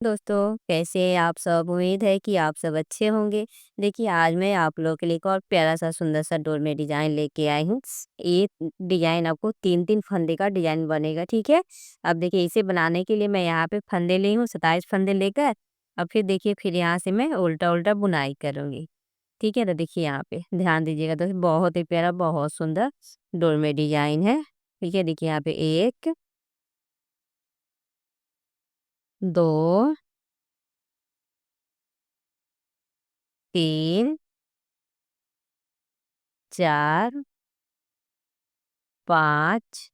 दोस्तों, कैसे हैं आप सब? उम्मीद है कि आप सब अच्छे होंगे। देखिए, आज मैं आप लोगों के लिए एक और प्यारा-सा सुंदर-सा डोरमेट डिज़ाइन लेके आई हूँ। ये डिज़ाइन आपको 3-3 फंदे का डिज़ाइन बनेगा, ठीक है? अब देखिए, इसे बनाने के लिए मैं यहाँ पे फंदे ली हूँ, 27 फंदे लेकर। अब फिर देखिए, फिर यहाँ से मैं उल्टा-उल्टा बुनाई करूँगी, ठीक है? तो देखिए यहाँ पे ध्यान दीजिएगा दोस्तों, बहुत ही प्यारा, बहुत सुंदर डोरमेट डिज़ाइन है, ठीक है? देखिए यहाँ पे 1, 2, 3, 4, 5,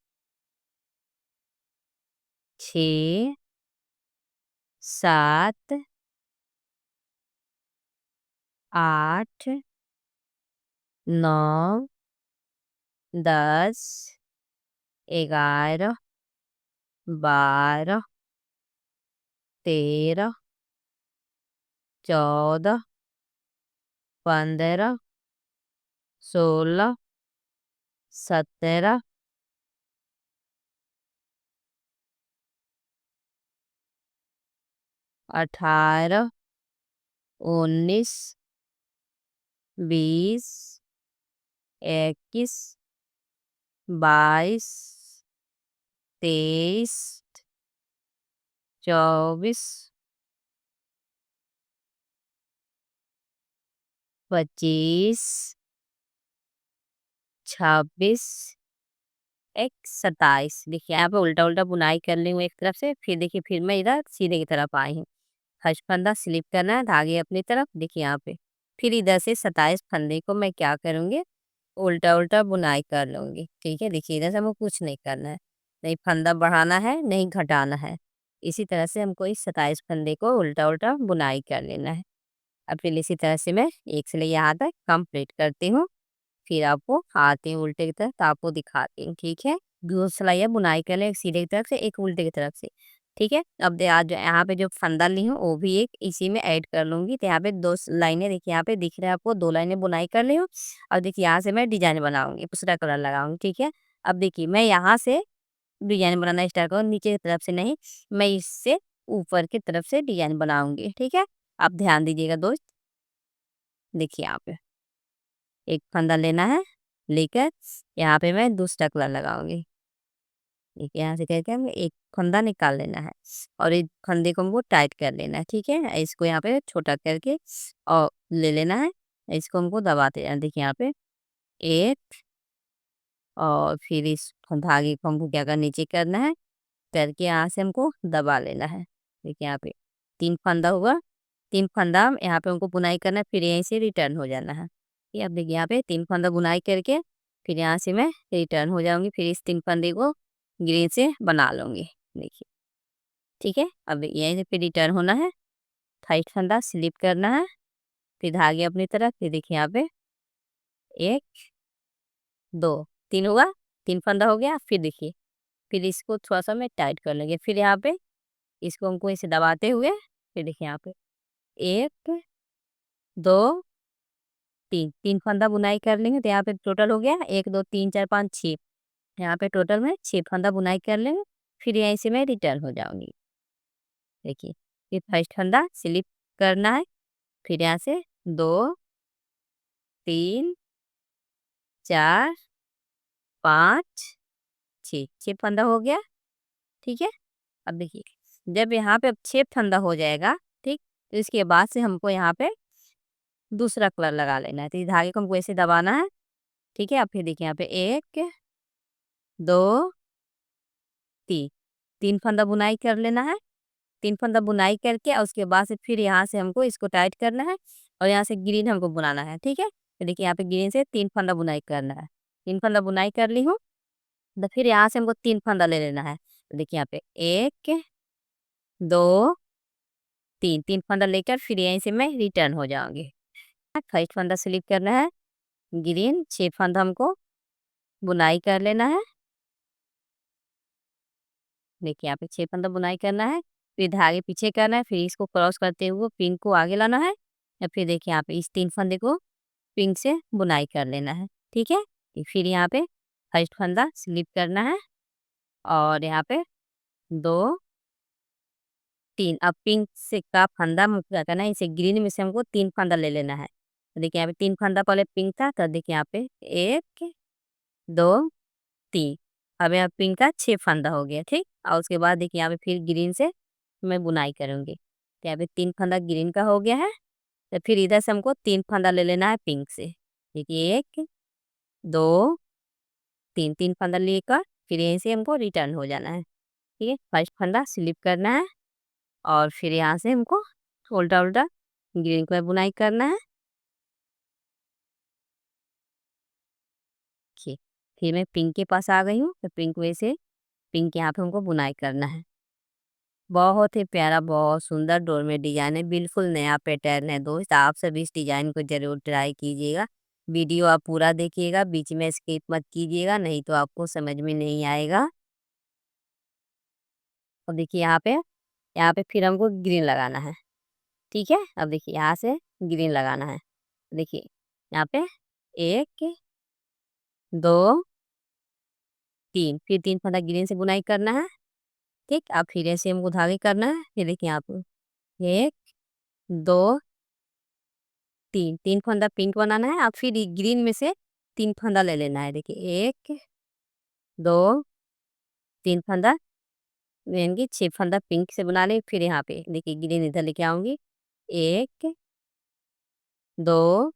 6, 7, 8, 9, 10, 11, 12, 13, 14, 15, 16, 17, 18, 19, 20, 21, 22, 23, 24, 25, 26, एक 27। देखिए यहाँ पे उल्टा-उल्टा बुनाई कर ली हूँ एक तरफ से, फिर देखिए फिर मैं इधर सीधे की तरफ आई हूँ। फर्स्ट फंदा स्लिप करना है, धागे अपनी तरफ, देखिए यहाँ पे। फिर इधर से 27 फंदे को मैं क्या करूँगी, उल्टा-उल्टा बुनाई कर लूँगी, ठीक है? देखिए इधर से हमको कुछ नहीं करना है, नहीं फंदा बढ़ाना है, नहीं घटाना है। इसी तरह से हमको इस 27 फंदे को उल्टा-उल्टा बुनाई कर लेना है। अब फिर इसी तरह से मैं एक से लेके यहाँ तक कंप्लीट करती हूँ। फिर आपको आती हूँ उल्टे की तरफ तो आपको दिखाती हूँ, ठीक है? 2 सिलाइयाँ बुनाई कर लें, एक सीधे की तरफ से, एक उल्टे की तरफ से, ठीक है? अब दे आज यहाँ पे जो फंदा ली हूँ वो भी एक इसी में ऐड कर लूँगी। तो यहाँ पे 2 लाइनें देखिए यहाँ पे दिख रहा है आपको, 2 लाइनें बुनाई कर ली हूँ। और देखिए यहाँ से मैं डिज़ाइन बनाऊँगी, दूसरा कलर लगाऊँगी, ठीक है? अब देखिए मैं यहाँ से डिज़ाइन बनाना स्टार्ट करूँ, नीचे की तरफ से नहीं, मैं इससे ऊपर की तरफ से डिज़ाइन बनाऊँगी, ठीक है? आप ध्यान दीजिएगा दोस्त, देखिए यहाँ पे। एक फंदा लेना है, लेकर यहाँ पे मैं दूसरा कलर लगाऊंगी। एक यहाँ से करके हमें एक फंदा निकाल लेना है और एक फंदे को हमको टाइट कर लेना है, ठीक है? इसको यहाँ पे छोटा करके और ले लेना है, इसको हमको दबाते जाना। देखिए यहाँ पे एक, और फिर इस धागे को हमको क्या करना, नीचे करना है, करके यहाँ से हमको दबा लेना है। देखिए यहाँ पे 3 फंदा हुआ, 3 फंदा यहाँ पे हमको बुनाई करना है, फिर यहीं से रिटर्न हो जाना है। ये अब देखिए यहाँ पे 3 फंदा बुनाई करके फिर यहाँ से मैं रिटर्न हो जाऊँगी, फिर इस 3 फंदे को ग्रीन से बना लूँगी। देखिए, ठीक है? अब यहीं से फिर रिटर्न होना है, थाई फंदा स्लिप करना है, फिर धागे अपनी तरफ, फिर देखिए यहाँ पे 1, 2, 3 हुआ, 3 फंदा हो गया, फिर देखिए, फिर इसको थोड़ा-सा मैं टाइट कर लूँगी, फिर यहाँ पे इसको हमको ऐसे दबाते हुए, फिर देखिए यहाँ पे 1, 2, 3, 3 फंदा बुनाई कर लेंगे तो यहाँ पे टोटल हो गया 1, 2, 3, 4, 5, 6। यहाँ पे टोटल में 6 फंदा बुनाई कर लेंगे, फिर यहीं से मैं रिटर्न हो जाऊँगी। देखिए, फिर फर्स्ट फंदा स्लिप करना है, फिर यहाँ से 2, 3, 4, 5, 6, 6 फंदा हो गया, ठीक है? अब देखिए, जब यहाँ पे अब 6 फंदा हो जाएगा, ठीक? तो इसके बाद से हमको यहाँ पे दूसरा कलर लगा लेना है। तो इस धागे को हमको ऐसे दबाना है, ठीक है? अब फिर देखिए यहाँ पे 1, 2, 3, 3 फंदा बुनाई कर लेना है। 3 फंदा बुनाई करके और उसके बाद से फिर यहाँ से हमको इसको टाइट करना है और यहाँ से ग्रीन हमको बुनाना है, ठीक है? तो देखिए यहाँ पे ग्रीन से 3 फंदा बुनाई करना है। 3 फंदा बुनाई कर ली हूँ, तो फिर यहाँ से हमको 3 फंदा ले लेना है। तो देखिए यहाँ पे 1, 2, 3, 3 फंदा लेकर फिर यहीं से मैं रिटर्न हो जाऊँगी। फर्स्ट फंदा स्लिप करना है, ग्रीन 6 फंदा हमको बुनाई कर लेना है। देखिए यहाँ पे 6 फंदा बुनाई करना है, फिर धागे पीछे करना है, फिर इसको क्रॉस करते हुए पिन को आगे लाना है, या फिर देखिए यहाँ पे इस 3 फंदे को पिन से बुनाई कर लेना है, ठीक है? फिर यहाँ पे फर्स्ट फंदा स्लिप करना है और यहाँ पे 2, 3। अब पिंक से का फंदा हमको क्या करना है, इसे ग्रीन में से हमको 3 फंदा ले लेना है। तो देखिए यहाँ पे 3 फंदा पहले पिंक था, तो देखिए यहाँ पे 1 2 3। अब यहाँ पिंक का 6 फंदा हो गया, ठीक। और उसके बाद देखिए यहाँ पे फिर ग्रीन से मैं बुनाई करूँगी। तो यहाँ पे 3 फंदा ग्रीन का हो गया है। तो फिर इधर से हमको 3 फंदा ले लेना है पिंक से। देखिए 1 2 3, 3 फंदा लेकर फिर यहीं से हमको रिटर्न हो जाना है। ठीक है, फर्स्ट फंदा स्लिप करना है और फिर यहाँ से हमको उल्टा उल्टा ग्रीन कलर बुनाई करना है। ठीक, फिर मैं पिंक के पास आ गई हूँ, तो पिंक में से पिंक यहाँ पे हमको बुनाई करना है। बहुत ही प्यारा, बहुत सुंदर डोरमेट डिजाइन है, बिल्कुल नया पैटर्न है दोस्त। आप सब इस डिजाइन को जरूर ट्राई कीजिएगा। वीडियो आप पूरा देखिएगा, बीच में स्किप मत कीजिएगा, नहीं तो आपको समझ में नहीं आएगा। और देखिए यहाँ पे फिर हमको ग्रीन लगाना है। ठीक है, अब देखिए यहाँ से ग्रीन लगाना है। देखिए यहाँ पे 1 2 3, फिर 3 फंदा ग्रीन से बुनाई करना है। ठीक, अब फिर ऐसे हमको धागे करना है। फिर देखिए यहाँ पे 1 2 3, 3 फंदा पिंक बनाना है। अब फिर ग्रीन में से 3 फंदा ले लेना है। देखिए 1 2 3 फंदा, यानी कि 6 फंदा पिंक से बना ले। फिर यहाँ पे देखिए ग्रीन इधर लेके आऊंगी, 1 2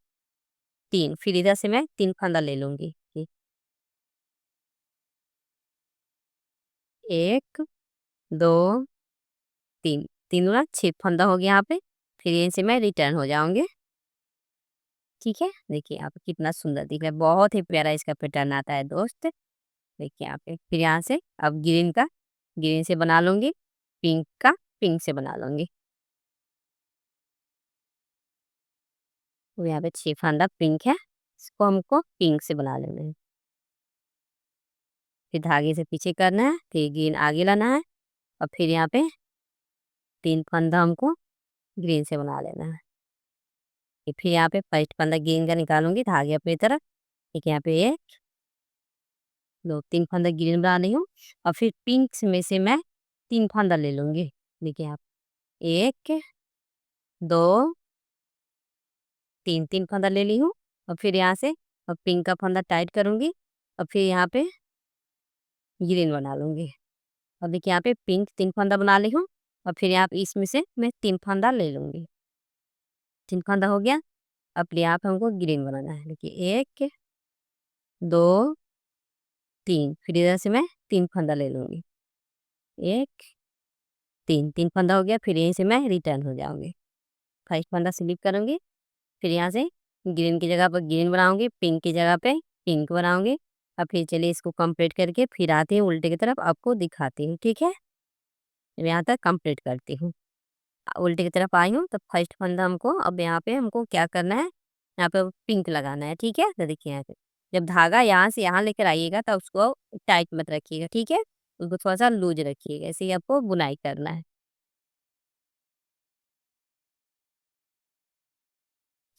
3, फिर इधर से मैं 3 फंदा ले लूंगी। 1 2 3, 3 गुना 6 फंदा हो गया यहाँ पे। फिर यहीं से मैं रिटर्न हो जाऊंगी। ठीक है, देखिए यहाँ पे कितना सुंदर दिख रहा है, बहुत ही प्यारा इसका पैटर्न आता है दोस्त। देखिए यहाँ पे फिर यहाँ से अब ग्रीन से बना लूंगी, पिंक का पिंक से बना लूंगी। तो यहाँ पे 6 फंदा पिंक है, इसको हमको पिंक से बना लेना है। फिर धागे से पीछे करना है, फिर ग्रीन आगे लाना है और फिर यहाँ पे 3 फंदा हमको ग्रीन से बना लेना है। फिर यहाँ पे फर्स्ट फंदा ग्रीन का निकालूंगी धागे अपनी तरफ। ठीक है, यहाँ पे 1 2 3 फंदा ग्रीन बना रही हूँ और फिर पिंक में से मैं 3 फंदा ले लूंगी। देखिए आप 1 2 3, 3 फंदा ले ली हूँ और फिर यहाँ से अब पिंक का फंदा टाइट करूंगी और फिर यहाँ पे ग्रीन बना लूंगी। और देखिए यहाँ पे पिंक 3 फंदा बना ली हूँ और फिर यहाँ पे इसमें से मैं 3 फंदा ले लूंगी। 3 फंदा हो गया। अब यहाँ पे हमको ग्रीन बनाना है। देखिए 1 2 3, फिर इधर से मैं 3 फंदा ले लूंगी। 1 3, 3 फंदा हो गया। फिर यहीं से मैं रिटर्न हो जाऊंगी, फर्स्ट फंदा स्लिप करूंगी। फिर यहाँ से ग्रीन की जगह पर ग्रीन बनाऊंगी, पिंक की जगह पे पिंक बनाऊंगी। अब फिर चलिए इसको कंप्लीट करके फिर आती हूँ उल्टे की तरफ, आपको दिखाती हूँ। ठीक है, यहाँ तक कंप्लीट करती हूँ। उल्टे की तरफ आई हूँ तो फर्स्ट फंदा हमको अब यहाँ पे हमको क्या करना है, यहाँ पे पिंक लगाना है। ठीक है, तो देखिए यहाँ पे जब धागा यहाँ से यहाँ लेकर आइएगा तो उसको टाइट मत रखिएगा। ठीक है, उसको थोड़ा सा लूज रखिएगा, ऐसे ही आपको बुनाई करना है।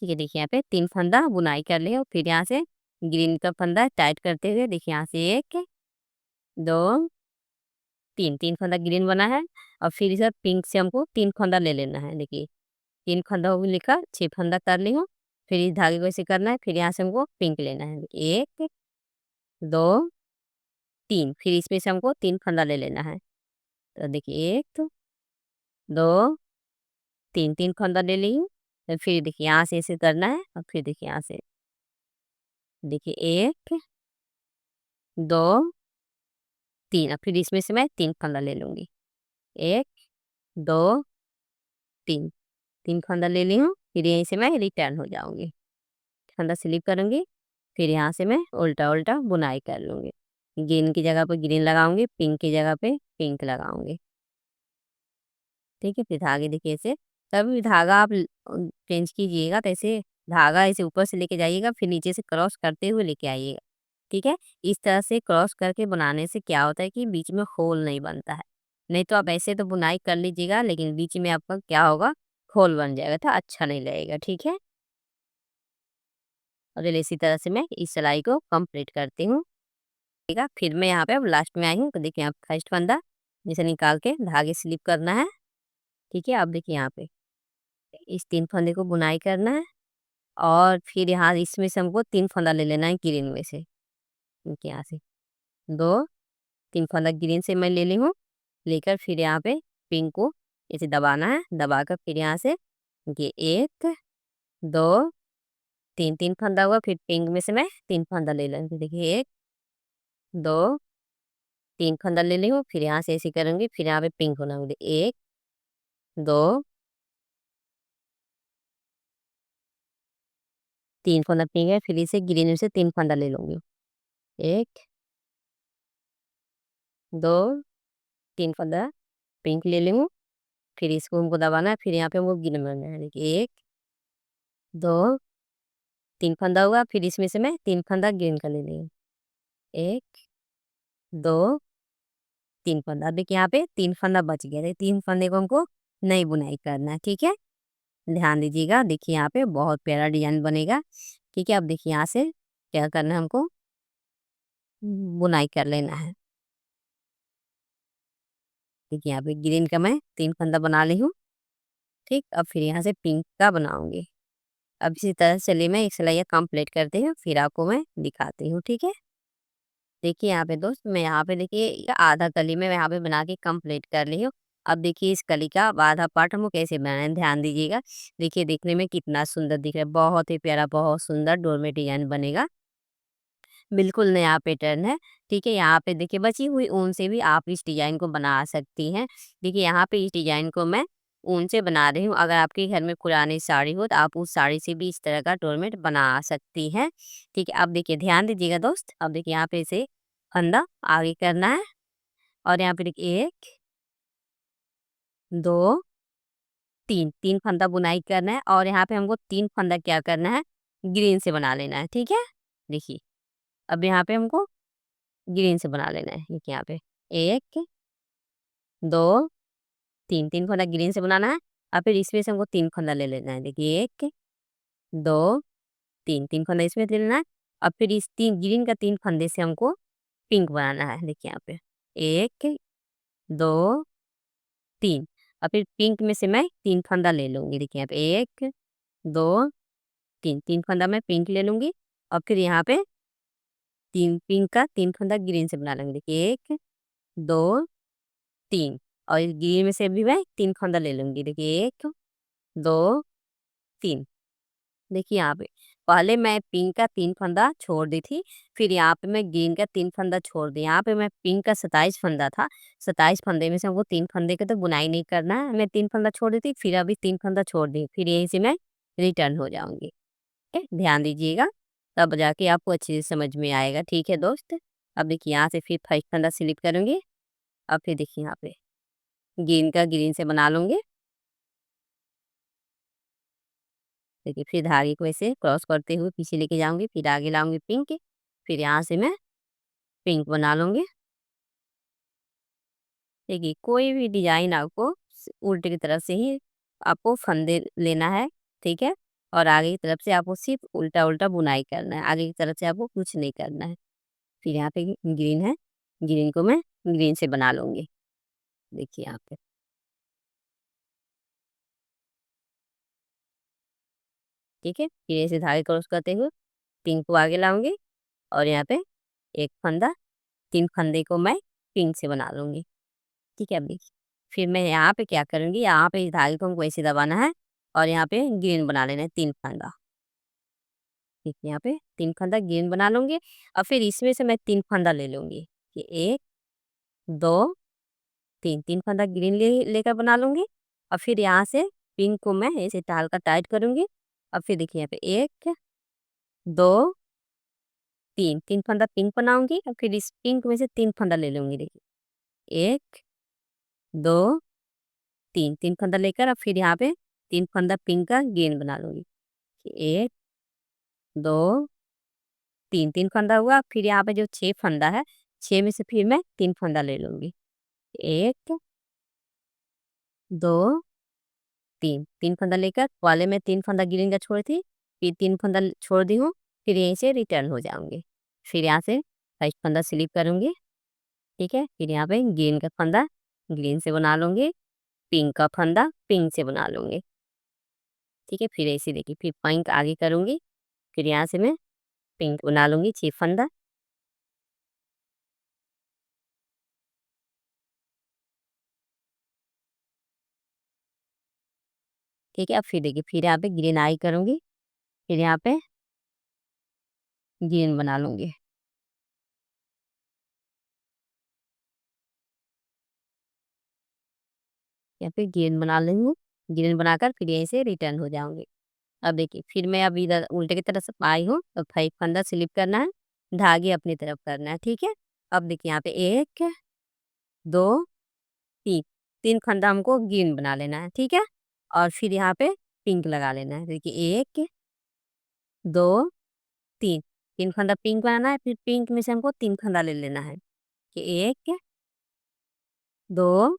ठीक है, देखिए यहाँ पे 3 फंदा बुनाई कर लिए और फिर यहाँ से ग्रीन का फंदा टाइट करते हुए देखिए यहाँ से 1 2 3, 3 फंदा ग्रीन बना है और फिर इसे पिंक से हमको 3 फंदा ले लेना है। देखिए 3 फंदा हो लेकर 6 फंदा कर ली हूँ। फिर इस धागे को ऐसे करना है, फिर यहाँ से हमको पिंक लेना है। 1 2 3, फिर इसमें से हमको 3 फंदा ले लेना है। तो देखिए 1 2 3, 3 फंदा ले ली हूँ। तो फिर देखिए यहाँ से ऐसे करना है और फिर देखिए यहाँ से देखिए 1 2 3 और फिर इसमें से मैं 3 फंदा ले लूंगी। 1 2 3, 3 फंदा ले ली हूँ। फिर यहीं से मैं रिटर्न हो जाऊंगी, फंदा स्लिप करूंगी। फिर यहाँ से मैं उल्टा उल्टा बुनाई कर लूंगी, ग्रीन की जगह पर ग्रीन लगाऊंगी, पिंक की जगह पे पिंक लगाऊंगी। ठीक है, फिर धागे देखिए ऐसे कभी भी धागा आप चेंज कीजिएगा तो ऐसे धागा ऐसे ऊपर से लेके जाइएगा, फिर नीचे से क्रॉस करते हुए लेके आइएगा। ठीक है, इस तरह से क्रॉस करके बनाने से क्या होता है कि बीच में होल नहीं बनता है। नहीं तो आप ऐसे तो बुनाई कर लीजिएगा लेकिन बीच में आपका क्या होगा, होल बन जाएगा, तो अच्छा नहीं लगेगा। ठीक है, और चलिए इसी तरह से मैं इस सिलाई को कंप्लीट करती हूँ। ठीक है, फिर मैं यहाँ पे अब लास्ट में आई हूँ तो देखिए यहाँ फर्स्ट फंदा जैसे निकाल के धागे स्लिप करना है। ठीक है, अब देखिए यहाँ पे इस 3 फंदे को बुनाई करना है और फिर यहाँ इसमें से हमको 3 फंदा ले लेना है ग्रीन में से। ठीक है, यहाँ से 2 3 फंदा ग्रीन से मैं ले ली हूँ। लेकर फिर यहाँ पे पिंक को ऐसे दबाना है, दबाकर फिर यहाँ से ये 1 2 3 3 फंदा हुआ, फिर पिंक में से मैं 3 फंदा ले लूँगी। देखिए 1 2 3 फंदा ले ली हूँ, फिर यहाँ से ऐसे करूँगी, फिर यहाँ पे पिंक बनाऊँगी 1 2 3 फंदा पिंक है, फिर इसे ग्रीन में से 3 फंदा ले लूँगी। 1 2 3 फंदा पिंक ले ली हूँ, फिर इसको हमको दबाना है, फिर यहाँ पे हमको ग्रीन बनाना है। देखिए 1 2 3 फंदा हुआ, फिर इसमें से मैं 3 फंदा ग्रीन का ले ली हूँ। 1 2 3 फंदा। अब देखिए यहाँ पे 3 फंदा बच गया है, 3 फंदे को हमको नई बुनाई करना है। ठीक है, ध्यान दीजिएगा। देखिए यहाँ पे बहुत प्यारा डिजाइन बनेगा। ठीक है, अब देखिए यहाँ से क्या करना है हमको, बुनाई कर लेना है। देखिए यहाँ पे ग्रीन का मैं 3 फंदा बना ली हूँ। ठीक, अब फिर यहाँ से पिंक का बनाऊंगी। अब इसी तरह से चलिए मैं एक सिलाइयाँ कंप्लीट करती हूँ, फिर आपको मैं दिखाती हूँ। ठीक है, देखिए यहाँ पे दोस्त, मैं यहाँ पे देखिए ये आधा कली में मैं यहाँ पे बना के कंप्लीट कर ली हूँ। अब देखिए इस कली का आधा पार्ट हमको कैसे बनाना है, ध्यान दीजिएगा। देखिए देखने में कितना सुंदर दिख रहा है, बहुत ही प्यारा, बहुत सुंदर डोरमेट डिजाइन बनेगा। बिल्कुल नया पैटर्न है। ठीक है, यहाँ पे देखिए बची हुई ऊन से भी आप इस डिजाइन को बना सकती हैं। देखिए यहाँ पे इस डिजाइन को मैं ऊन से बना रही हूँ। अगर आपके घर में पुरानी साड़ी हो तो आप उस साड़ी से भी इस तरह का डोरमेट बना सकती हैं। ठीक है, अब देखिए ध्यान दीजिएगा दोस्त। अब देखिए यहाँ पे इसे फंदा आगे करना है और यहाँ पे देखिए 1 2 3 3 फंदा बुनाई करना है और यहाँ पे हमको 3 फंदा क्या करना है, ग्रीन से बना लेना है। ठीक है, देखिए अब यहाँ पे हमको ग्रीन से बना लेना है। देखिए यहाँ पे 1 2 3 3 फंदा ग्रीन से बनाना है और फिर इसमें से हमको 3 फंदा ले लेना है। देखिए 1 2 3 3 फंदा इसमें ले लेना है और फिर इस तीन ग्रीन का 3 फंदे से हमको पिंक बनाना है। देखिए यहाँ पे 1 2 3 और फिर पिंक में से मैं 3 फंदा ले लूँगी। देखिए यहाँ पे 1 2 3 3 फंदा मैं पिंक ले लूँगी और फिर यहाँ पे 3 पिंक का 3 फंदा ग्रीन से बना लूँगी। देखिए 1 2 3 और इस ग्रीन में से भी मैं 3 फंदा ले लूँगी। देखिए 1 2 3। देखिए यहाँ पे पहले मैं पिंक का 3 फंदा छोड़ दी थी, फिर यहाँ पे मैं ग्रीन का 3 फंदा छोड़ दी। यहाँ पे मैं पिंक का 27 फंदा था, 27 फंदे में से हमको 3 फंदे के तो बुनाई नहीं करना है। मैं 3 फंदा छोड़ दी थी, फिर अभी 3 फंदा छोड़ दी, फिर यहीं से मैं रिटर्न हो जाऊँगी। ठीक है, ध्यान दीजिएगा, तब जाके आपको अच्छे से समझ में आएगा। ठीक है दोस्त, अब देखिए यहाँ से फिर फर्स्ट फंदा स्लिप करूँगी। अब फिर देखिए यहाँ पे ग्रीन का ग्रीन से बना लूँगी। देखिए फिर धागे को ऐसे क्रॉस करते हुए पीछे लेके जाऊँगी, फिर आगे लाऊँगी पिंक, फिर यहाँ से मैं पिंक बना लूँगी। देखिए कोई भी डिज़ाइन आपको उल्टे की तरफ से ही आपको फंदे लेना है। ठीक है, और आगे की तरफ से आपको सिर्फ उल्टा उल्टा बुनाई करना है, आगे की तरफ से आपको कुछ नहीं करना है। फिर यहाँ पे ग्रीन है, ग्रीन को मैं ग्रीन से बना लूँगी। देखिए यहाँ पे ठीक है, फिर ऐसे धागे क्रॉस करते हुए पिंक को आगे लाऊंगी और यहाँ पे एक फंदा, 3 फंदे को मैं पिंक से बना लूँगी। ठीक है, अब देखिए फिर मैं यहाँ पे क्या करूँगी, यहाँ पे इस धागे को हमको ऐसे दबाना है और यहाँ पे ग्रीन बना लेना है 3 फंदा। ठीक है, यहाँ पे 3 फंदा ग्रीन बना लूँगी और फिर इसमें से मैं 3 फंदा ले लूँगी। ये 1 2 3 3 फंदा ग्रीन लेकर बना लूँगी और फिर यहाँ से पिंक को मैं ऐसे हल्का टाइट करूँगी और फिर देखिए यहाँ पे 1 2 3 3 फंदा पिंक बनाऊँगी और फिर इस पिंक में से 3 फंदा ले लूँगी। देखिए 1 2 3 3 फंदा लेकर और फिर यहाँ पे 3 फंदा पिंक का ग्रीन बना लूँगी। 1 2 3 3 फंदा हुआ, फिर यहाँ पे जो 6 फंदा है, 6 में से फिर मैं 3 फंदा ले लूँगी। 1 2 3 3 फंदा लेकर वाले में 3 फंदा ग्रीन का छोड़ी थी, फिर 3 फंदा छोड़ दी हूँ, फिर यहीं से रिटर्न हो जाऊँगी। फिर यहाँ से फर्स्ट फंदा स्लिप करूँगी। ठीक है, फिर यहाँ पे ग्रीन का फंदा ग्रीन से बना लूँगी पिंक का फंदा पिंक से बना लूंगी। ठीक है, फिर ऐसे देखिए, फिर पिंक आगे करूंगी, फिर यहाँ से मैं पिंक बना लूंगी 6 फंदा। ठीक है, अब फिर देखिए, फिर यहाँ पे ग्रीन आई करूंगी, फिर यहाँ पे ग्रीन बना लूंगी। यहाँ पे ग्रीन बना लूंगी, ग्रीन बनाकर फिर यहीं से रिटर्न हो जाऊंगी। अब देखिए, फिर मैं अब इधर उल्टे की तरफ से आई हूँ, अब 5 फंदा स्लिप करना है, धागे अपनी तरफ करना है। ठीक है, अब देखिए यहाँ पे 1 2 3, 3 फंदा हमको ग्रीन बना लेना है। ठीक है, और फिर यहाँ पे पिंक लगा लेना है। देखिए 1 2 3, 3 फंदा पिंक बनाना है, फिर पिंक में से हमको 3 फंदा ले लेना है कि 1 2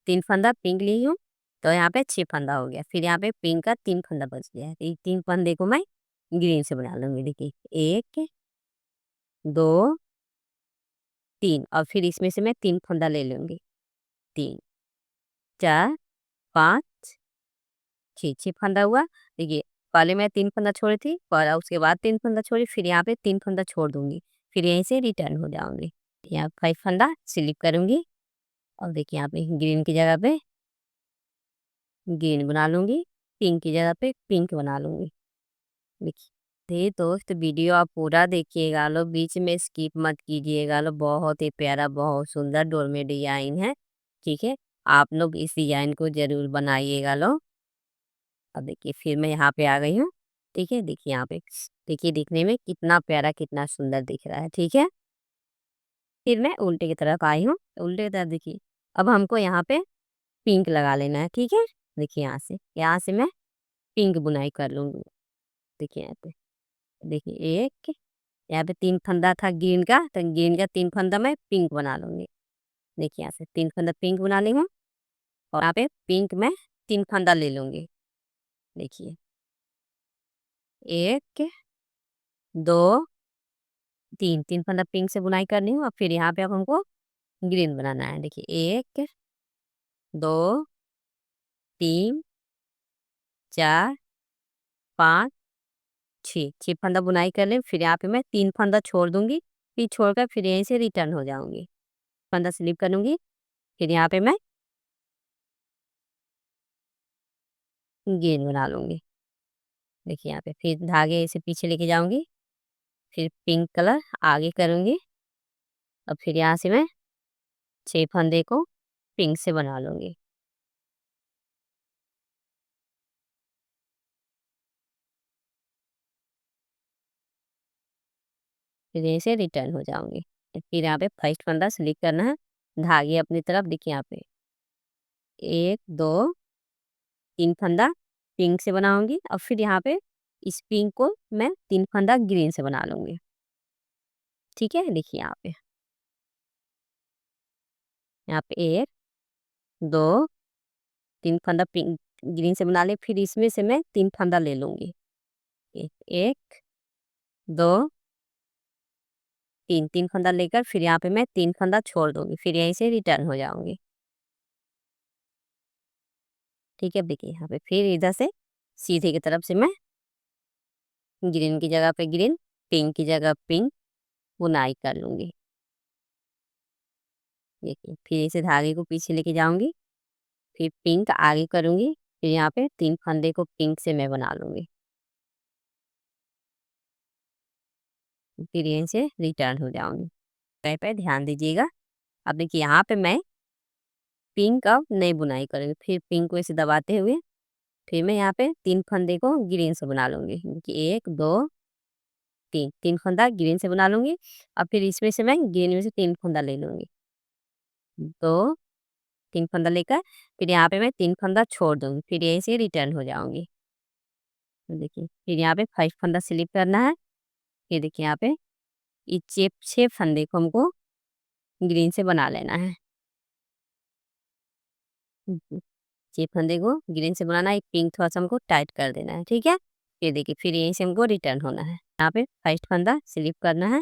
3 फंदा पिंक ली हूँ, तो यहाँ पे 6 फंदा हो गया। फिर यहाँ पे पिंक का 3 फंदा बच गया है, तो ये 3 फंदे को मैं ग्रीन से बना लूंगी। देखिए 1 2 3, और फिर इसमें से मैं 3 फंदा ले लूंगी, 3 4 5 6, 6 फंदा हुआ। देखिए, पहले मैं 3 फंदा छोड़ी थी, और उसके बाद 3 फंदा छोड़ी, फिर यहाँ पे 3 फंदा छोड़ दूंगी, फिर यहीं से रिटर्न हो जाऊंगी। यहाँ 5 फंदा स्लिप करूंगी, और देखिए यहाँ पे ग्रीन की जगह पे ग्रीन बना लूंगी, पिंक की जगह पे पिंक बना लूंगी। देखिए, तो दोस्त वीडियो आप पूरा देखिएगा लो, बीच में स्किप मत कीजिएगा लो, बहुत ही प्यारा बहुत सुंदर डोरमेट डिजाइन है। ठीक है, आप लोग इस डिजाइन को जरूर बनाइएगा लो। अब देखिए, फिर मैं यहाँ पे आ गई हूँ। ठीक है, देखिए यहाँ पे, देखिए दिखने में कितना प्यारा कितना सुंदर दिख रहा है। ठीक है, फिर मैं उल्टे की तरफ आई हूँ, उल्टे की तरफ देखिए, अब हमको यहाँ पे पिंक लगा लेना है। ठीक है, देखिए यहाँ से मैं पिंक बुनाई कर लूंगी। देखिए यहाँ पे, देखिए एक, यहाँ पे 3 फंदा था ग्रीन का, तो ग्रीन का 3 फंदा मैं पिंक बना लूंगी। देखिए यहाँ से 3 फंदा पिंक बना ली हूँ, और यहाँ पे पिंक में 3 फंदा ले लूंगी। देखिए 1 2 3, 3 फंदा पिंक से बुनाई करनी हूँ, और फिर यहाँ पे अब हमको ग्रीन बनाना है। देखिए 1 2 3 4 5 6, 6 फंदा बुनाई कर ले, फिर यहाँ पे मैं 3 फंदा छोड़ दूंगी, फिर छोड़कर फिर यहीं से रिटर्न हो जाऊंगी, फंदा स्लिप करूंगी, फिर यहाँ पे मैं गेंद बना लूंगी। देखिए यहाँ पे फिर धागे ऐसे पीछे लेके जाऊंगी, फिर पिंक कलर आगे करूंगी, और फिर यहाँ से मैं 6 फंदे को पिंक से बना लूंगी। फिर यहीं से रिटर्न हो जाऊंगी। फिर यहाँ पे फर्स्ट फंदा स्लिप करना है, धागे अपनी तरफ। देखिए यहाँ पे 1 2 3 फंदा पिंक से बनाऊंगी, और फिर यहाँ पे इस पिंक को मैं 3 फंदा ग्रीन से बना लूंगी। ठीक है, देखिए यहाँ पे 1 2 3 फंदा पिंक ग्रीन से बना ले, फिर इसमें से मैं 3 फंदा ले लूंगी। 1 2 3, 3 फंदा लेकर फिर यहाँ पे मैं 3 फंदा छोड़ दूंगी, फिर यहीं से रिटर्न हो जाऊंगी। ठीक है, अब देखिए यहाँ पे फिर इधर से सीधे की तरफ से मैं ग्रीन की जगह पे ग्रीन, पिंक की जगह पिंक बुनाई कर लूंगी। देखिए, फिर इसे धागे को पीछे लेके जाऊंगी, फिर पिंक आगे करूंगी, फिर यहाँ पे 3 फंदे को पिंक से मैं बना लूंगी, फिर यहीं से रिटर्न हो जाऊंगी। पे ध्यान दीजिएगा। अब देखिए यहाँ पे मैं पिंक अब नई बुनाई करूंगी, फिर पिंक को ऐसे दबाते हुए फिर मैं यहाँ पे 3 फंदे को ग्रीन से बना लूंगी। देखिए 1 2 3, 3 फंदा ग्रीन से बना लूंगी, और फिर इसमें से मैं ग्रीन में से 3 फंदा ले लूंगी, 2 3 फंदा लेकर फिर यहाँ पे मैं 3 फंदा छोड़ दूंगी, फिर यहीं से रिटर्न हो जाऊंगी। तो देखिए, फिर यहाँ पे 5 फंदा स्लिप करना है। ये देखिए यहाँ पे ये 6 फंदे को हमको ग्रीन से बना लेना है। 6 फंदे को ग्रीन से बनाना है, एक पिंक थोड़ा सा हमको टाइट कर देना है। ठीक है, ये देखिए फिर यहीं से हमको रिटर्न होना है। यहाँ पे फर्स्ट फंदा स्लिप करना है,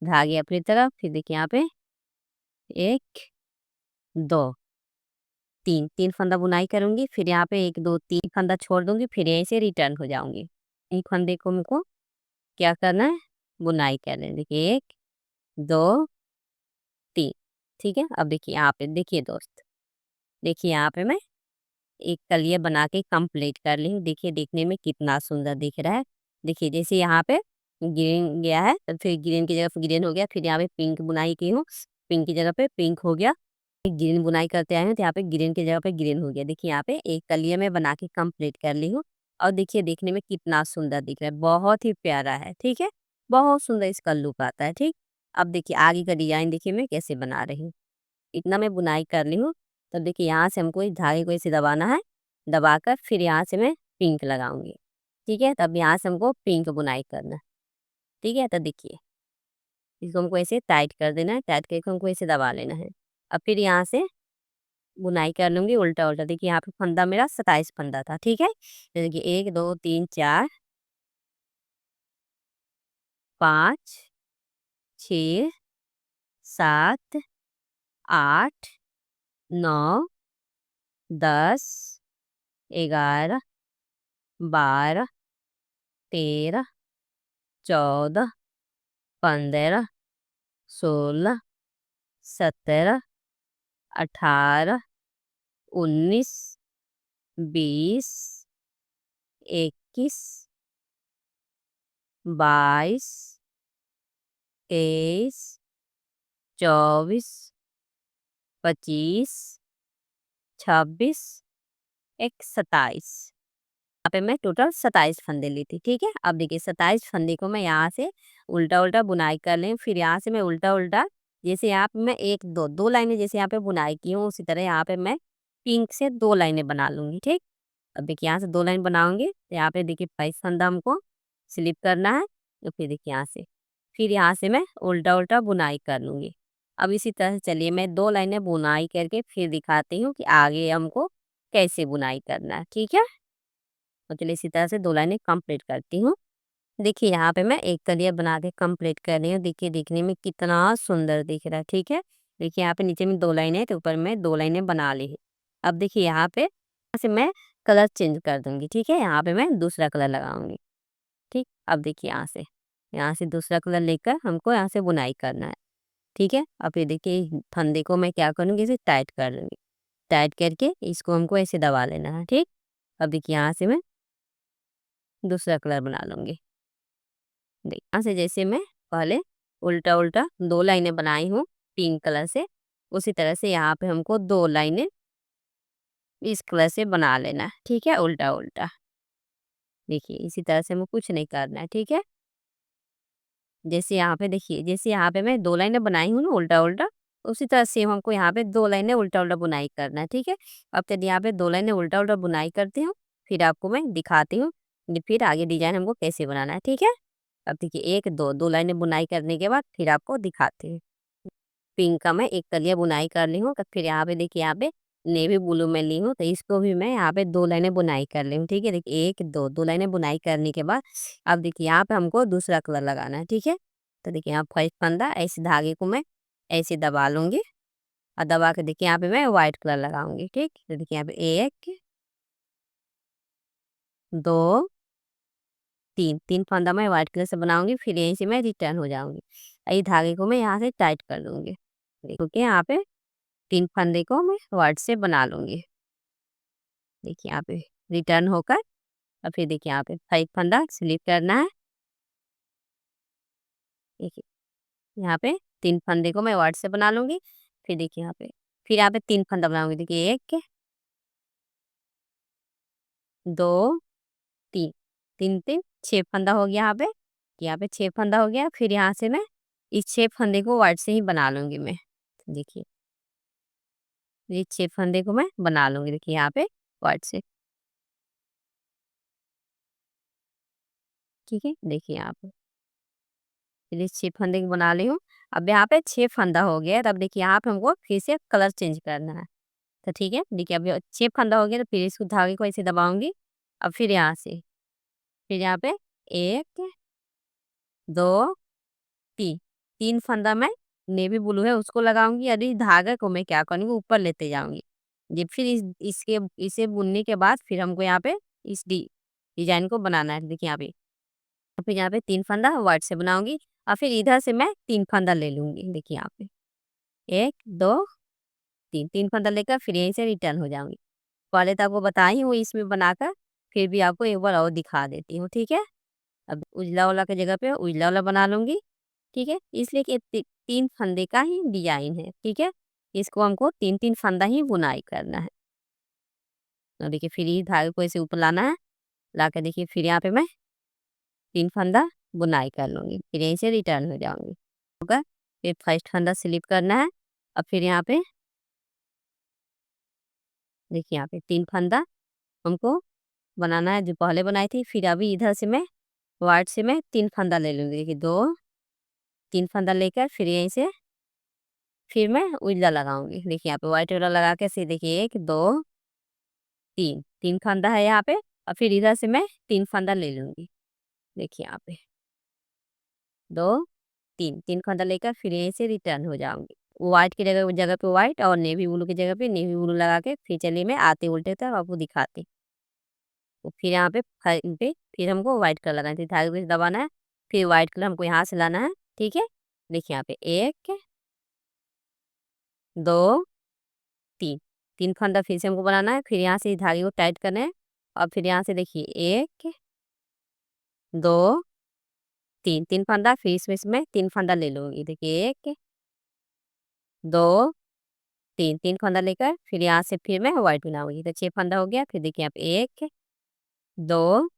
धागे अपनी तरफ, फिर देखिए यहाँ पे 1 2 तीन तीन फंदा बुनाई करूंगी, फिर यहाँ पे एक दो तीन फंदा छोड़ दूंगी, फिर यहीं से रिटर्न हो जाऊंगी। एक फंदे को हमको क्या करना है, बुनाई करना है। देखिए, एक दो तीन। ठीक है, अब देखिए यहाँ पे, देखिए दोस्त, देखिए यहाँ पे मैं एक कलिया बना के कंप्लीट कर ली हूँ। देखिए देखने में कितना सुंदर दिख रहा है। देखिए जैसे यहाँ पे ग्रीन गया है, तो फिर ग्रीन की जगह पे ग्रीन हो गया, फिर यहाँ पे पिंक बुनाई की हूँ, पिंक की जगह पे पिंक हो गया, ग्रीन बुनाई करते आए हैं तो यहाँ पे ग्रीन की जगह पे ग्रीन हो गया। देखिए यहाँ पे एक कलिया में बना के कंप्लीट कर ली हूँ। और देखिए देखने में कितना सुंदर दिख रहा है, बहुत ही प्यारा है। ठीक है, बहुत सुंदर इसका लुक आता है। ठीक, अब देखिए आगे का डिजाइन देखिए मैं कैसे बना रही हूँ। इतना मैं बुनाई कर ली हूँ, तब देखिए यहाँ से हमको इस धागे को ऐसे दबाना है, दबाकर फिर यहाँ से मैं पिंक लगाऊंगी। ठीक है, तब यहाँ से हमको पिंक बुनाई करना है। ठीक है, तो देखिए इसको हमको ऐसे टाइट कर देना है, टाइट करके हमको ऐसे दबा लेना है। अब फिर यहाँ से बुनाई कर लूंगी उल्टा उल्टा। देखिए यहाँ पे फंदा मेरा 27 फंदा था। ठीक है, तो देखिए 27 यहाँ पे मैं टोटल 27 फंदे ली थी। ठीक है, अब देखिए 27 फंदे को मैं यहाँ से उल्टा उल्टा बुनाई कर लें, फिर यहाँ से मैं उल्टा उल्टा, जैसे यहाँ पे मैं एक दो दो लाइनें जैसे यहाँ पे बुनाई की हूँ, उसी तरह यहाँ पे मैं पिंक से दो लाइनें बना लूंगी। ठीक, अब देखिए यहाँ से दो लाइन बनाऊंगी, तो यहाँ पे देखिए 22 फंदा हमको स्लिप करना है। तो फिर देखिए यहाँ से, फिर यहाँ से मैं उल्टा उल्टा बुनाई कर लूंगी। अब इसी तरह से चलिए मैं दो लाइनें बुनाई करके फिर दिखाती हूँ कि आगे हमको कैसे बुनाई करना है। ठीक है, तो चलिए इसी तरह से दो लाइनें कंप्लीट करती हूँ। देखिए यहाँ पे मैं एक कलिया बना के कंप्लीट कर रही हूँ। देखिए दिखने में कितना सुंदर दिख रहा है। ठीक है, देखिए यहाँ पे नीचे में दो लाइनें, तो ऊपर में दो लाइनें बना ली है। अब देखिए यहाँ से मैं कलर चेंज कर दूंगी। ठीक है, यहाँ पे मैं दूसरा कलर लगाऊंगी। ठीक, अब देखिए यहाँ से दूसरा कलर लेकर हमको यहाँ से बुनाई करना है। ठीक है, अब ये देखिए फंदे को मैं क्या करूँगी, इसे टाइट कर लूँगी। टाइट करके इसको हमको ऐसे दबा लेना है। ठीक, अब देखिए यहाँ से मैं दूसरा कलर बना लूंगी। देख यहाँ से जैसे मैं पहले उल्टा उल्टा दो लाइनें बनाई हूँ पिंक कलर से, उसी तरह से यहाँ पे हमको दो लाइनें इस कलर से बना लेना है। ठीक है, उल्टा उल्टा। देखिए इसी तरह से हमें कुछ नहीं करना है। ठीक है, जैसे यहाँ पे देखिए, जैसे यहाँ पे मैं दो लाइनें बनाई हूँ ना उल्टा उल्टा, उसी तरह से हमको यहाँ पे दो लाइनें उल्टा उल्टा बुनाई करना है। ठीक है, अब तक यहाँ पे दो लाइनें उल्टा उल्टा बुनाई करती हूँ, फिर आपको मैं दिखाती हूँ फिर आगे डिजाइन हमको कैसे बनाना है। ठीक है, अब देखिए एक दो दो लाइनें बुनाई करने के बाद फिर आपको दिखाती हूँ। पिंक का मैं एक कलिया बुनाई कर ली हूँ, तो फिर यहाँ पे देखिए यहाँ पे नेवी ब्लू में ली हूँ, तो इसको भी मैं यहाँ पे दो लाइनें बुनाई कर ली हूँ। ठीक है, देखिए एक दो दो लाइनें बुनाई करने के बाद अब देखिए यहाँ पे हमको दूसरा कलर लगाना है। ठीक है, तो देखिए यहाँ फर्स्ट फंदा ऐसे धागे को मैं ऐसे दबा लूंगी, और दबा के देखिए यहाँ पे मैं व्हाइट कलर लगाऊंगी। ठीक, तो देखिए यहाँ पे एक दो तीन तीन फंदा मैं व्हाइट कलर से बनाऊंगी, फिर यहीं से मैं रिटर्न हो जाऊंगी। ये धागे को मैं यहाँ से टाइट कर दूंगी, क्योंकि यहाँ पे तीन फंदे को मैं व्हाइट से बना लूंगी। देखिए यहाँ पे रिटर्न होकर, और फिर देखिए यहाँ पे फाइव फंदा स्लिप करना है। देखिए यहाँ पे तीन फंदे को मैं व्हाइट से बना लूंगी, फिर देखिए यहाँ पे तीन फंदा बनाऊंगी। देखिए एक दो तीन, तीन तीन छह फंदा हो गया यहाँ पे छह फंदा हो गया। फिर यहाँ से मैं इस छह फंदे को व्हाइट से ही बना लूंगी मैं। देखिए ये छह फंदे को मैं बना लूंगी, देखिए यहाँ पे व्हाइट से। ठीक है, देखिए यहाँ पे फिर इस छह फंदे को बना ली हूँ। अब यहाँ पे छह फंदा हो गया, तब देखिए यहाँ पे हमको फिर से कलर चेंज करना है। तो ठीक है, देखिए अब ये छह फंदा हो गया, तो फिर इसको धागे को ऐसे दबाऊंगी। अब फिर यहाँ से, फिर यहाँ पे एक दो तीन, तीन फंदा मैं नेवी ब्लू है उसको लगाऊंगी, और इस धागे को मैं क्या करूंगी ऊपर लेते जाऊंगी। ये फिर इसके इसे बुनने के बाद फिर हमको यहाँ पे इस डिजाइन को बनाना है। देखिए यहाँ पे, फिर यहाँ पे 3 फंदा व्हाइट से बनाऊंगी और फिर इधर से मैं 3 फंदा ले लूंगी। देखिए यहाँ पे 1 2 3, 3 फंदा लेकर फिर यहीं से रिटर्न हो जाऊंगी। पहले तो आपको बताई हूँ इसमें बनाकर, फिर भी आपको एक बार और दिखा देती हूँ, ठीक है। अब उजला वाला की जगह पे उजला वाला बना लूंगी, ठीक है। इसलिए कि 3 फंदे का ही डिजाइन है, ठीक है। इसको हमको 3-3 फंदा ही बुनाई करना है। और देखिए फिर ये धागे को ऐसे ऊपर लाना है, ला के देखिए फिर यहाँ पे मैं 3 फंदा बुनाई कर लूंगी, फिर यहीं से रिटर्न हो जाऊंगी। होगा, फिर फर्स्ट फंदा स्लिप करना है और फिर यहाँ पे देखिए यहाँ पे 3 फंदा हमको बनाना है जो पहले बनाई थी। फिर अभी इधर से मैं वाइट से मैं 3 फंदा ले लूंगी। देखिए 2 3 फंदा लेकर फिर यहीं से फिर मैं उजला लगाऊंगी। देखिए यहाँ पे व्हाइट वाला लगा के फिर देखिए 1 2 3, 3 फंदा है यहाँ पे और फिर इधर से मैं 3 फंदा ले लूंगी। देखिए यहाँ पे 2 3, 3 फंदा लेकर फिर यहीं से रिटर्न हो जाऊंगी। व्हाइट की जगह जगह पे व्हाइट और नेवी ब्लू की जगह पे नेवी ब्लू लगा के फिर चलिए मैं आते उल्टे तक आपको दिखाती। तो फिर यहाँ पे पे फिर हमको व्हाइट कलर लगाना है, धागे को ऐसे दबाना है, फिर व्हाइट कलर हमको यहाँ से लाना है, ठीक है। देखिए यहाँ पे 1 2 3, 3 फंदा फिर से हमको बनाना है, फिर यहाँ से इस धागे को टाइट करना है और फिर यहाँ से देखिए 1 2 3, 3 फंदा फिर इसमें से मैं 3 फंदा ले लूंगी। देखिए 1 2 3, 3 फंदा लेकर फिर यहाँ से फिर मैं व्हाइट बनाऊंगी। तो 6 फंदा हो गया। फिर देखिए यहाँ पे 1 2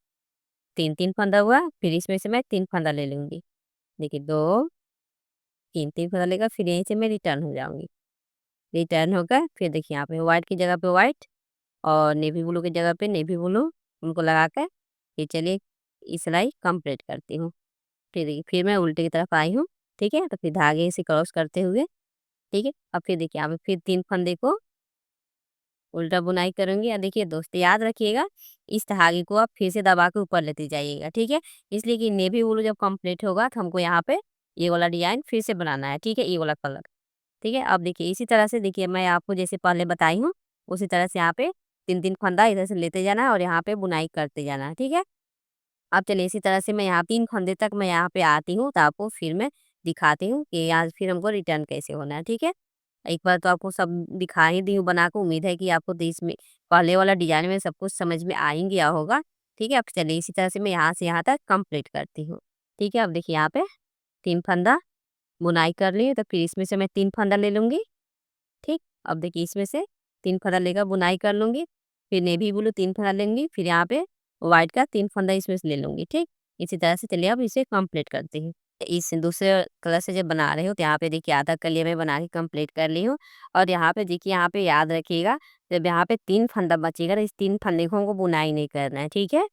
3, 3 फंदा हुआ, फिर इसमें से मैं 3 फंदा ले लूंगी। देखिए 2 3, 3 फंदा लेकर फिर यहीं से मैं रिटर्न हो जाऊंगी। रिटर्न होकर फिर देखिए यहाँ पे व्हाइट की जगह पे व्हाइट और नेवी ब्लू की जगह पे नेवी ब्लू उनको लगा कर ये चलिए इस सिलाई कंप्लीट करती हूँ। फिर देखिए फिर मैं उल्टे की तरफ आई हूँ, ठीक है। तो फिर धागे से क्रॉस करते हुए, ठीक है। अब फिर देखिए यहाँ पे फिर 3 फंदे को उल्टा बुनाई करूंगी। और देखिए दोस्त याद रखिएगा इस धागे को आप फिर से दबा के ऊपर लेते जाइएगा, ठीक है। इसलिए कि नेवी ब्लू जब कंप्लीट होगा तो हमको यहाँ पे ये वाला डिजाइन फिर से बनाना है, ठीक है, ये वाला कलर, ठीक है। अब देखिए इसी तरह से देखिए मैं आपको जैसे पहले बताई हूँ उसी तरह से यहाँ पे 3-3 फंदा इधर से लेते जाना है और यहाँ पे बुनाई करते जाना है, ठीक है। अब चलिए इसी तरह से मैं यहाँ 3 फंदे तक मैं यहाँ पे आती हूँ तो आपको फिर मैं दिखाती हूँ कि यहाँ फिर हमको रिटर्न कैसे होना है, ठीक है। एक बार तो आपको सब दिखा ही दी हूँ बना के, उम्मीद है कि आपको तो इसमें पहले वाला डिजाइन में सब कुछ समझ में आ ही गया होगा, ठीक है। अब चलिए इसी तरह से मैं यहाँ से यहाँ तक कंप्लीट करती हूँ, ठीक है। अब देखिए यहाँ पे 3 फंदा बुनाई कर ली तो फिर इसमें से मैं 3 फंदा ले लूंगी, ठीक। अब देखिए इसमें से 3 फंदा लेकर बुनाई कर लूंगी, फिर नेवी ब्लू 3 फंदा लेंगी, फिर यहाँ पे व्हाइट का 3 फंदा इसमें से ले लूंगी, ठीक। इसी तरह से चलिए अब इसे कंप्लीट करती हूँ। इस दूसरे कलर से जब बना रही हूँ तो यहाँ पे देखिए आधा कलिया मैं बना के कंप्लीट कर ली हूँ। और यहाँ पे देखिए यहाँ पे याद रखिएगा जब यहाँ पे 3 फंदा बचेगा तो इस 3 फंदे को बुनाई नहीं करना है, ठीक है।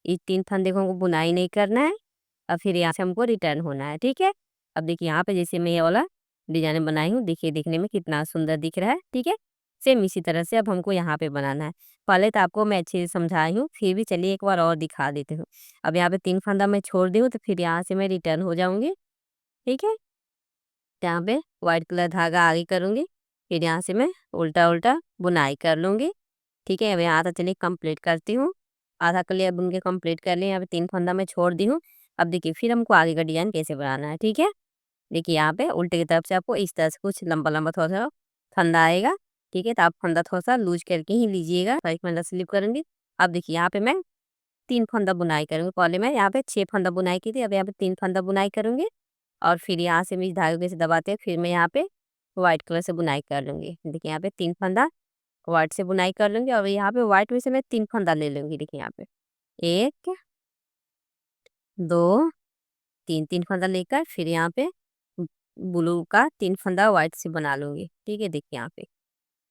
इस 3 फंदे को बुनाई नहीं करना है और फिर यहाँ से हमको रिटर्न होना है, ठीक है। अब देखिए यहाँ पे जैसे मैं ये वाला डिजाइन बनाई हूँ, देखिए देखने में कितना सुंदर दिख रहा है, ठीक है। सेम इसी तरह से अब हमको यहाँ पे बनाना है। पहले तो आपको मैं अच्छे से समझाई हूँ, फिर भी चलिए एक बार और दिखा देती हूँ। अब यहाँ पे 3 फंदा मैं छोड़ दी हूँ तो फिर यहाँ से मैं रिटर्न हो जाऊंगी, ठीक है। यहाँ पे व्हाइट कलर धागा आगे करूंगी, फिर यहाँ से मैं उल्टा उल्टा बुनाई कर लूंगी, ठीक है। अब यहाँ तक चलिए कंप्लीट करती हूँ। आधा कलिया बुन के कंप्लीट कर लिया। यहाँ पे 3 फंदा मैं छोड़ दी हूँ। अब देखिए फिर हमको आगे का डिजाइन कैसे बनाना है, ठीक है। देखिए यहाँ पे उल्टे की तरफ से आपको इस तरह से कुछ लंबा लंबा थोड़ा सा फंदा आएगा, ठीक है। तो आप फंदा थोड़ा सा लूज करके ही लीजिएगा, एक फंदा स्लिप करूंगी। अब देखिए यहाँ पे मैं 3 फंदा बुनाई करूंगी। पहले मैं यहाँ पे 6 फंदा बुनाई की थी, अब यहाँ पे 3 फंदा बुनाई करूंगी और फिर यहाँ से मैं इस धागे से दबाते हैं, फिर मैं यहाँ पे व्हाइट कलर से बुनाई कर लूंगी। देखिए यहाँ पे 3 फंदा व्हाइट से बुनाई कर लूंगी और यहाँ पे व्हाइट में से मैं 3 फंदा ले लूंगी। देखिए यहाँ पे 1 2 3, 3 फंदा लेकर फिर यहाँ पे ब्लू का 3 फंदा व्हाइट से बना लूंगी, ठीक है। देखिए यहाँ पे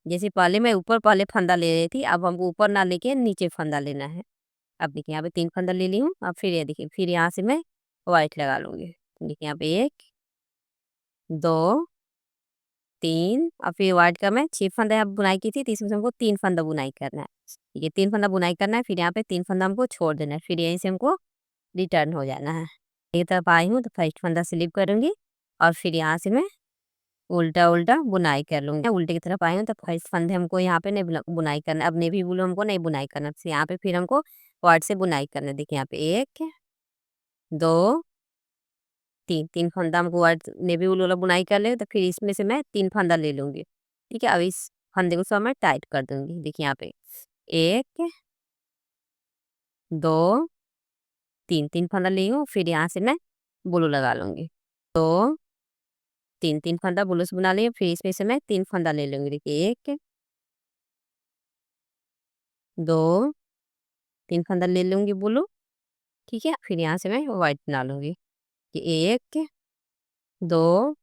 जैसे पहले मैं ऊपर पहले फंदा ले रही थी, अब हमको ऊपर ना लेके नीचे फंदा लेना है। अब देखिए यहाँ पे 3 फंदा ले ली हूँ। अब फिर ये देखिए फिर यहाँ से मैं व्हाइट लगा लूंगी। देखिए यहाँ पे 1 2 3 और फिर व्हाइट का मैं 6 फंदा यहाँ बुनाई की थी, तो इसमें से हमको 3 फंदा बुनाई करना है, ठीक है। 3 फंदा बुनाई करना है, फिर यहाँ पे 3 फंदा हमको छोड़ देना है, फिर यहीं से हमको रिटर्न हो जाना है। ये तरफ आई हूँ तो फर्स्ट फंदा स्लिप करूंगी और फिर यहाँ से मैं उल्टा उल्टा बुनाई कर लूंगी। उल्टे की तरफ आएंगे तो फर्स्ट फंदे हमको यहाँ पे नहीं बुनाई करना, अब नेवी ब्लू हमको नहीं बुनाई करना, तो यहाँ पे फिर हमको वार्ड से बुनाई करना। देखिए यहाँ पे 1 2 3, 3 फंदा हमको वार्ड नेवी ब्लू वाला बुनाई कर ले, तो फिर इसमें से मैं 3 फंदा ले लूंगी। ठीक है, अब इस फंदे को सब मैं टाइट कर दूंगी। देखिए यहाँ पे 1 2 3, 3 फंदा ली हूँ, फिर यहाँ से मैं ब्लू लगा लूंगी। 2 3, 3 फंदा ब्लू से बना लिए, फिर इसमें से मैं 3 फंदा ले लूंगी। देखिए 1 2 3 फंदा ले लूंगी ब्लू। ठीक है, फिर यहाँ से मैं व्हाइट बना लूंगी कि 1 2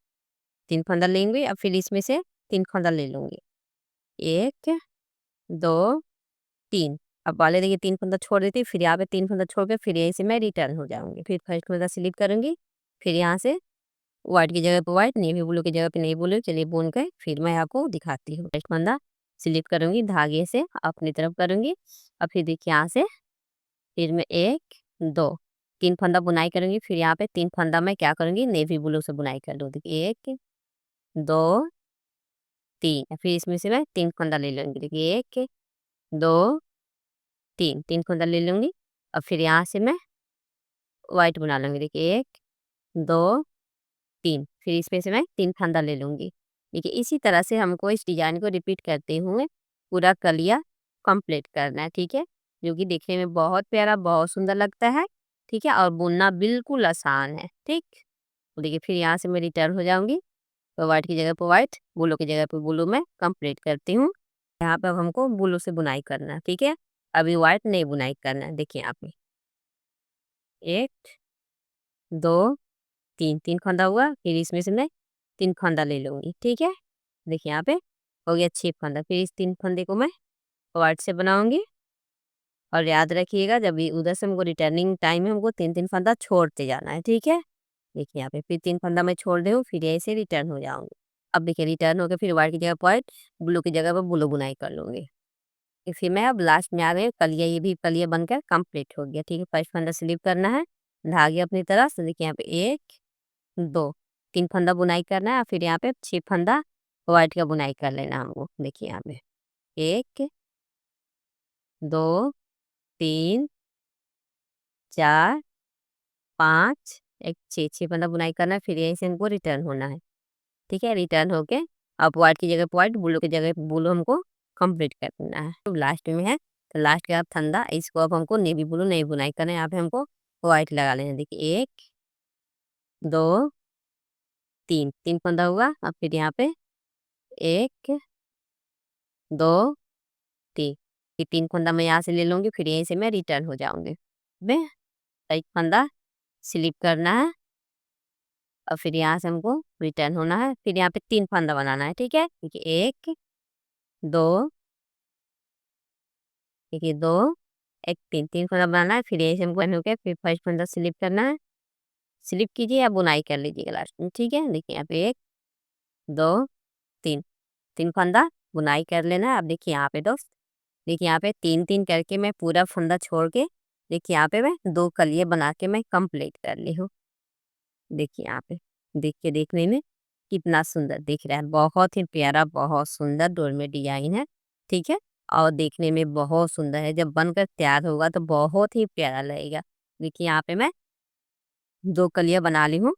3 फंदा लेंगे, अब फिर इसमें से 3 फंदा ले लूंगी। 1 2 3, अब वाले देखिए 3 फंदा छोड़ देती, फिर यहाँ पे 3 फंदा छोड़ के फिर यहीं से मैं रिटर्न हो जाऊंगी। फिर फर्स्ट फंदा स्लिप करूंगी, फिर यहाँ से व्हाइट की जगह पे व्हाइट, नेवी ब्लू की जगह पे नेवी ब्लू, चलिए बुन कर फिर मैं आपको दिखाती हूँ। फर्स्ट फंदा स्लिप करूंगी, धागे से अपनी तरफ करूंगी, और फिर देखिए यहाँ से फिर मैं 1 2 3 फंदा बुनाई करूंगी, फिर यहाँ पे 3 फंदा मैं क्या करूंगी, नेवी ब्लू से बुनाई कर लूँगी। 1 2 3, फिर इसमें से मैं 3 फंदा ले लूंगी। देखिए 1 2 3, 3 फंदा ले लूंगी, और फिर यहाँ से मैं व्हाइट बना लूंगी। देखिए 1 2 3, फिर इसमें से मैं 3 फंदा ले लूंगी। देखिए इसी तरह से हमको इस डिजाइन को रिपीट करते हुए पूरा कलिया कंप्लीट करना है। ठीक है, जो कि देखने में बहुत प्यारा, बहुत सुंदर लगता है। ठीक है, और बुनना बिल्कुल आसान है। ठीक, तो देखिए फिर यहाँ से मैं रिटर्न हो जाऊंगी, तो व्हाइट की जगह पर व्हाइट, ब्लू की जगह पर ब्लू में कंप्लीट करती हूँ। यहाँ पे अब हमको ब्लू से बुनाई करना है। ठीक है, अभी व्हाइट नहीं बुनाई करना है। देखिए यहाँ पे 1 2 3, 3 फंदा हुआ, फिर इसमें से मैं 3 फंदा ले लूंगी। ठीक है, देखिए यहाँ पे हो गया 6 फंदा, फिर इस 3 फंदे को मैं व्हाइट से बनाऊंगी। और याद रखिएगा, जब भी उधर से हमको रिटर्निंग टाइम में हमको 3 3 फंदा छोड़ते जाना है। ठीक है, देखिए यहाँ पे फिर 3 फंदा मैं छोड़ दे हूँ, फिर यहीं से रिटर्न हो जाऊंगी। अब देखिए रिटर्न होकर फिर व्हाइट की जगह व्हाइट, ब्लू की जगह पर ब्लू बुनाई कर लूंगी। फिर मैं अब लास्ट में आ गई कलिया, ये भी कलिया बनकर कंप्लीट हो गया। ठीक है, फर्स्ट फंदा स्लिप करना है, धागे अपनी तरफ से। देखिए यहाँ पे 1 2 3 फंदा बुनाई करना है, फिर यहाँ पे 6 फंदा व्हाइट का बुनाई कर लेना हमको। देखिए यहाँ पे 1 2 3 4 5 एक 6 फंदा बुनाई करना है, फिर यहीं से हमको रिटर्न होना है। ठीक है, रिटर्न होके अब व्हाइट की जगह पे व्हाइट, ब्लू की जगह पे ब्लू हमको कंप्लीट करना है। तो लास्ट में है, तो लास्ट का फंदा इसको अब हमको नेवी ब्लू नहीं बुनाई करना है, यहाँ पे हमको व्हाइट लगा लेना है। देखिए 1 2 3, 3 फंदा हुआ, अब फिर यहाँ पे 1 2 3, ये 3 फंदा मैं यहाँ से ले लूंगी, फिर यहीं से मैं रिटर्न हो जाऊंगी। मैं एक फंदा स्लिप करना है, और फिर यहाँ से हमको रिटर्न होना है, फिर यहाँ पे 3 फंदा बनाना है। ठीक है, देखिए 1 2 देखिए 2 1 3, 3 फंदा बनाना है, फिर यहीं से हमको एंड हो गया, फिर फर्स्ट फंदा स्लिप करना है, स्लिप कीजिए या बुनाई कर लीजिएगा लास्ट में। ठीक है, देखिए यहाँ पे 1 2 3, 3 फंदा बुनाई कर लेना है। अब देखिए यहाँ पे दोस्त, देखिए यहाँ पे 3 3 करके मैं पूरा फंदा छोड़ के, देखिए यहाँ पे मैं 2 कलिए बना के मैं कंप्लीट कर ली हूँ। देखिए यहाँ पे देख के देखने में कितना सुंदर दिख रहा है, बहुत ही प्यारा, बहुत सुंदर डोरमेट डिजाइन है। ठीक है, और देखने में बहुत सुंदर है, जब बनकर तैयार होगा तो बहुत ही प्यारा लगेगा। देखिए यहाँ पे मैं 2 कलियां बना ली हूँ।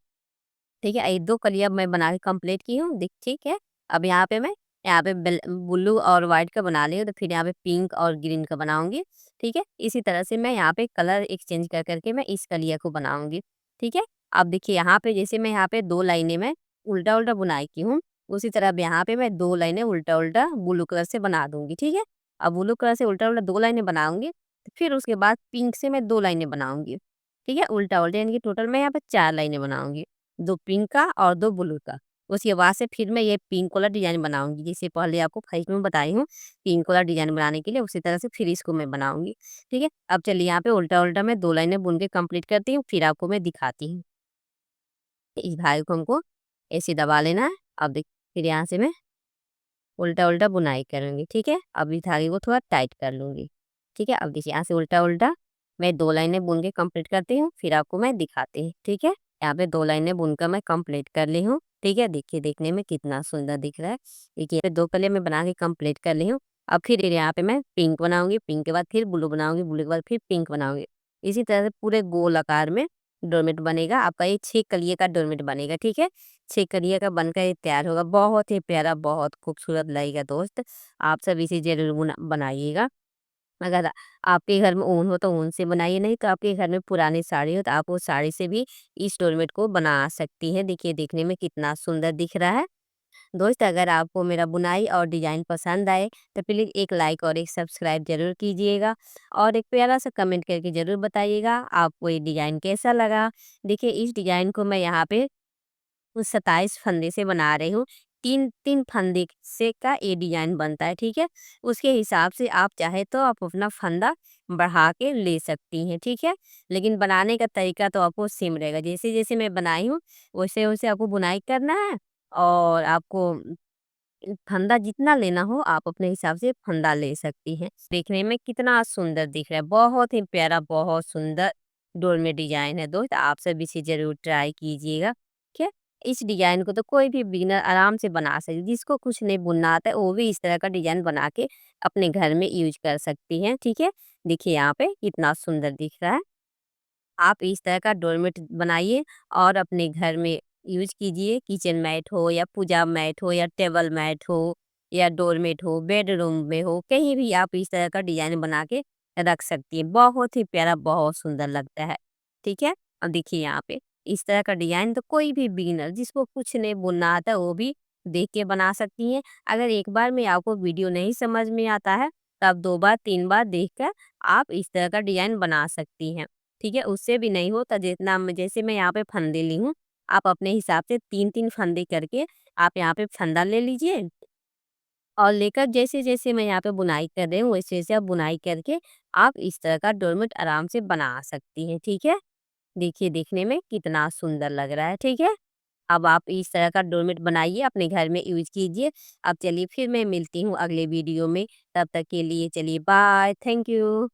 ठीक है, ये 2 कलियां मैं बना के कंप्लीट की हूँ। देख ठीक है, अब यहाँ पे मैं यहाँ पे ब्लू और व्हाइट का बना ली हूँ, तो फिर यहाँ पे पिंक और ग्रीन का बनाऊंगी। ठीक है, इसी तरह से मैं यहाँ पे कलर एक्सचेंज कर करके मैं इस कलिया को बनाऊंगी। ठीक है, अब देखिए यहाँ पे जैसे मैं यहाँ पे 2 लाइनें में उल्टा उल्टा बुनाई की हूँ, उसी तरह अब यहाँ पे मैं 2 लाइनें उल्टा उल्टा ब्लू कलर से बना दूंगी। ठीक है, अब ब्लू कलर से उल्टा उल्टा 2 लाइनें बनाऊंगी, फिर उसके बाद पिंक से मैं 2 लाइनें बनाऊंगी। ठीक है, उल्टा उल्टा, यानी कि टोटल मैं यहाँ पे 4 लाइनें बनाऊंगी, 2 पिंक का और 2 ब्लू का। उसके बाद से फिर मैं ये पिंक वाला डिजाइन बनाऊंगी, जैसे पहले आपको फर्स्ट में बताई हूँ पिंक वाला डिजाइन बनाने के लिए, उसी तरह से फिर इसको मैं बनाऊंगी। ठीक है, अब चलिए यहाँ पे उल्टा उल्टा मैं 2 लाइनें बुन के कंप्लीट करती हूँ, फिर आपको मैं दिखाती हूँ। इस धागे को हमको ऐसे दबा लेना है। अब देख, फिर यहाँ से मैं उल्टा उल्टा बुनाई करूंगी। ठीक है, अब इस धागे को थोड़ा टाइट कर लूंगी। ठीक है, अब देखिए यहाँ से उल्टा उल्टा मैं 2 लाइनें बुन के कंप्लीट करती हूँ, फिर आपको मैं दिखाती हूँ। ठीक है, यहाँ पे 2 लाइनें बुनकर मैं कंप्लीट कर ली हूँ। ठीक है, देखिए देखने में कितना सुंदर दिख रहा है। देखिए यहाँ पे 2 कलर मैं बना के कंप्लीट कर ली हूँ। अब फिर यहाँ पे मैं पिंक बनाऊँगी, पिंक के बाद फिर ब्लू बनाऊँगी, ब्लू के बाद फिर पिंक बनाऊँगी। इसी तरह से पूरे गोल आकार में डोरमेट बनेगा। आपका ये 6 कलिए का डोरमेट बनेगा, ठीक है? 6 कलिए का बनकर ये तैयार होगा। बहुत ही प्यारा, बहुत खूबसूरत लगेगा दोस्त। आप सब इसे ज़रूर बनाइएगा। अगर आपके घर में ऊन हो तो ऊन से बनाइए, नहीं तो आपके घर में पुरानी साड़ी हो तो आप वो साड़ी से भी इस डोरमेट को बना सकती हैं। देखिए देखने में कितना सुंदर दिख रहा है। दोस्त अगर आपको मेरा बुनाई और डिज़ाइन पसंद आए तो प्लीज़ एक लाइक और एक सब्सक्राइब ज़रूर कीजिएगा और एक प्यारा सा कमेंट करके ज़रूर बताइएगा आपको ये डिज़ाइन कैसा लगा। देखिए इस डिज़ाइन को मैं यहाँ पे 27 फंदे से बना रही हूँ। 3-3 फंदे से का ये डिज़ाइन बनता है, ठीक है? उसके हिसाब से आप चाहे तो आप अपना फंदा बढ़ा के ले सकती हैं, ठीक है? लेकिन बनाने का तरीका तो आपको सेम रहेगा। जैसे-जैसे मैं बनाई हूँ, वैसे-वैसे आपको बुनाई करना है और आपको फंदा जितना लेना हो आप अपने हिसाब से फंदा ले सकती हैं। देखने में कितना सुंदर दिख रहा है, बहुत ही प्यारा, बहुत सुंदर डोर में डिजाइन है दोस्त। आप सब इसे जरूर ट्राई कीजिएगा, ठीक है? इस डिजाइन को तो कोई भी बिगिनर आराम से बना सकती, जिसको कुछ नहीं बुनना आता है वो भी इस तरह का डिजाइन बना के अपने घर में यूज कर सकती हैं, ठीक है? देखिए यहाँ पे कितना सुंदर दिख रहा है। आप इस तरह का डोरमेट बनाइए और अपने घर में यूज कीजिए। किचन मैट हो या पूजा मैट हो या टेबल मैट हो या डोरमेट हो, बेडरूम में हो, कहीं भी आप इस तरह का डिजाइन बना के रख सकती हैं। बहुत ही प्यारा, बहुत सुंदर लगता है, ठीक है? अब देखिए यहाँ पे इस तरह का डिजाइन तो कोई भी बिगिनर जिसको कुछ नहीं बुनना आता वो भी देख के बना सकती हैं। अगर एक बार में आपको वीडियो नहीं समझ में आता है तो आप 2 बार 3 बार देखकर आप इस तरह का डिजाइन बना सकती हैं, ठीक है? उससे भी नहीं हो तो जितना जैसे मैं यहाँ पे फंदे ली हूँ, आप अपने हिसाब से 3-3 फंदे करके आप यहाँ पे फंदा ले लीजिए और लेकर जैसे-जैसे मैं यहाँ पे बुनाई कर रही हूँ, वैसे-वैसे आप बुनाई करके आप इस तरह का डोरमेट आराम से बना सकती हैं, ठीक है? देखिए देखने में कितना सुंदर लग रहा है, ठीक है? अब आप इस तरह का डोरमेट बनाइए, अपने घर में यूज़ कीजिए। अब चलिए फिर मैं मिलती हूँ अगले वीडियो में, तब तक के लिए चलिए बाय, थैंक यू।